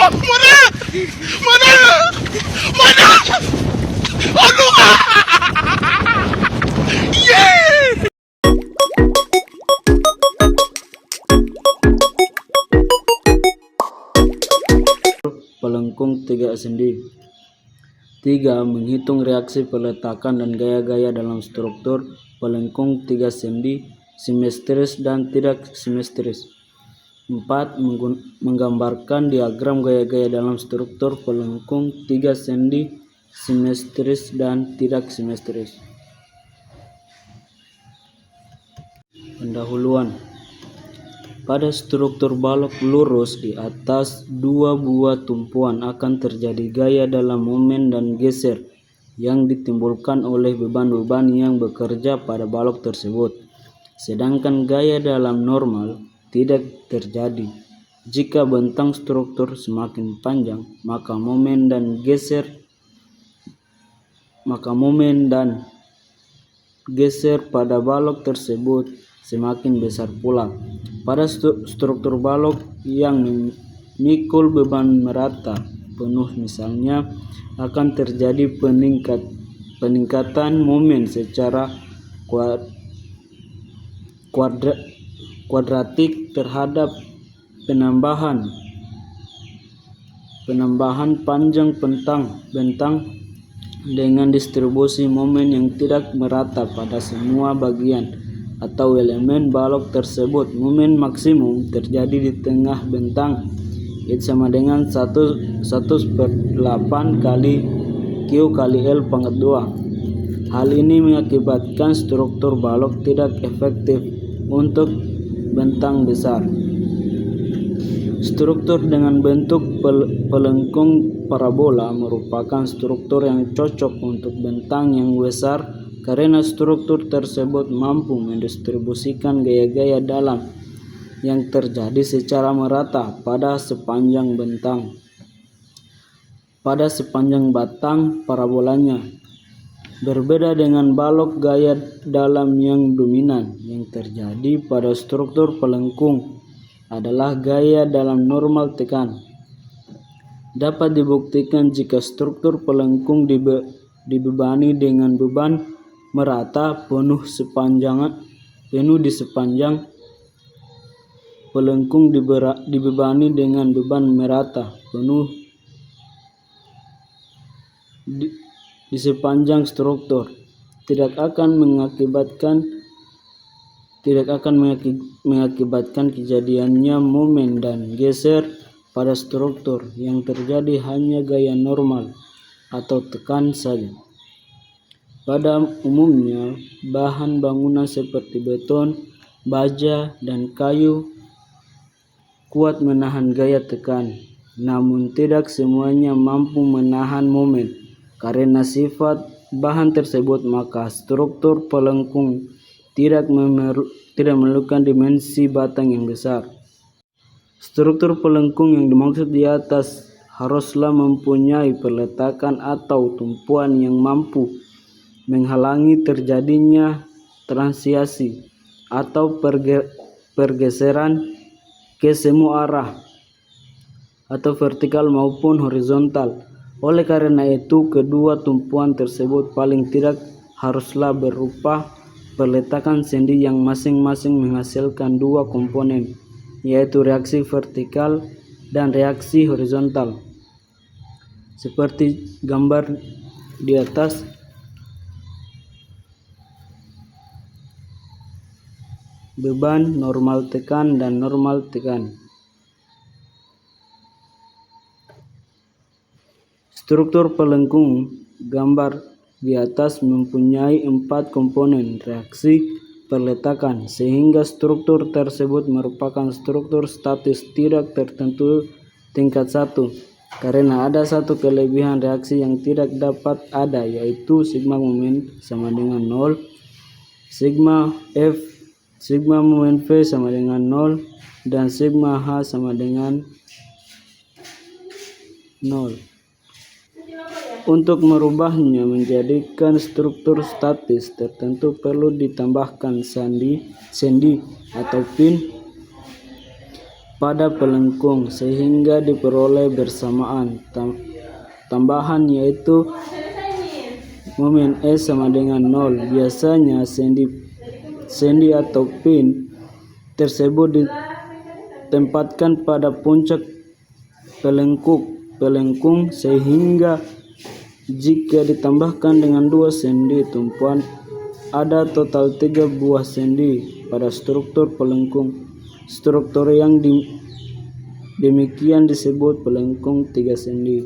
Mana? Mana? Mana? Aduh! Yeah! Pelengkung 3 sendi. 3. Menghitung reaksi peletakan dan gaya-gaya dalam struktur pelengkung 3 sendi, simetris dan tidak simetris. 4. Menggambarkan diagram gaya-gaya dalam struktur pelengkung 3 sendi, simetris dan tidak simetris. Pendahuluan. Pada struktur balok lurus di atas dua buah tumpuan akan terjadi gaya dalam momen dan geser yang ditimbulkan oleh beban-beban yang bekerja pada balok tersebut. Sedangkan gaya dalam normal tidak terjadi. Jika bentang struktur semakin panjang, maka momen dan geser pada balok tersebut semakin besar pula. Pada struktur balok yang memikul beban merata penuh misalnya, akan terjadi peningkatan momen secara kuadratik terhadap penambahan panjang bentang dengan distribusi momen yang tidak merata pada semua bagian atau elemen balok tersebut. Momen maksimum terjadi di tengah bentang, itu sama dengan 1/8 kali Q kali L pangkat 2. Hal ini mengakibatkan struktur balok tidak efektif untuk bentang besar. Struktur dengan bentuk pelengkung parabola merupakan struktur yang cocok untuk bentang yang besar karena struktur tersebut mampu mendistribusikan gaya-gaya dalam yang terjadi secara merata pada sepanjang batang parabolanya. Berbeda dengan balok gaya dalam yang dominan yang terjadi pada struktur pelengkung adalah gaya dalam normal tekan. Dapat dibuktikan jika struktur pelengkung dibebani dengan beban merata penuh di sepanjang pelengkung dibebani dengan beban merata penuh di sepanjang struktur, tidak akan mengakibatkan kejadiannya momen dan geser pada struktur. Yang terjadi hanya gaya normal atau tekan saja. Pada umumnya, bahan bangunan seperti beton, baja, dan kayu kuat menahan gaya tekan, namun tidak semuanya mampu menahan momen. Karena sifat bahan tersebut, maka struktur pelengkung tidak memerlukan dimensi batang yang besar. Struktur pelengkung yang dimaksud di atas haruslah mempunyai peletakan atau tumpuan yang mampu menghalangi terjadinya transiasi atau pergeseran ke semua arah atau vertikal maupun horizontal. Oleh karena itu, kedua tumpuan tersebut paling tidak haruslah berupa peletakan sendi yang masing-masing menghasilkan dua komponen, yaitu reaksi vertikal dan reaksi horizontal. Seperti gambar di atas, beban, normal tekan, dan normal tekan. Struktur pelengkung gambar di atas mempunyai 4 komponen reaksi peletakan, sehingga struktur tersebut merupakan struktur statis tidak tertentu tingkat 1. Karena ada satu kelebihan reaksi yang tidak dapat ada, yaitu sigma momen sama dengan 0, sigma momen V sama dengan 0, dan sigma H sama dengan 0. Untuk merubahnya menjadikan struktur statis tertentu perlu ditambahkan sendi atau pin pada pelengkung sehingga diperoleh bersamaan tambahan yaitu momen E sama dengan 0. Biasanya sendi atau pin tersebut ditempatkan pada puncak pelengkung sehingga jika ditambahkan dengan 2 sendi tumpuan ada total 3 buah sendi pada struktur pelengkung. Struktur yang demikian disebut pelengkung 3 sendi.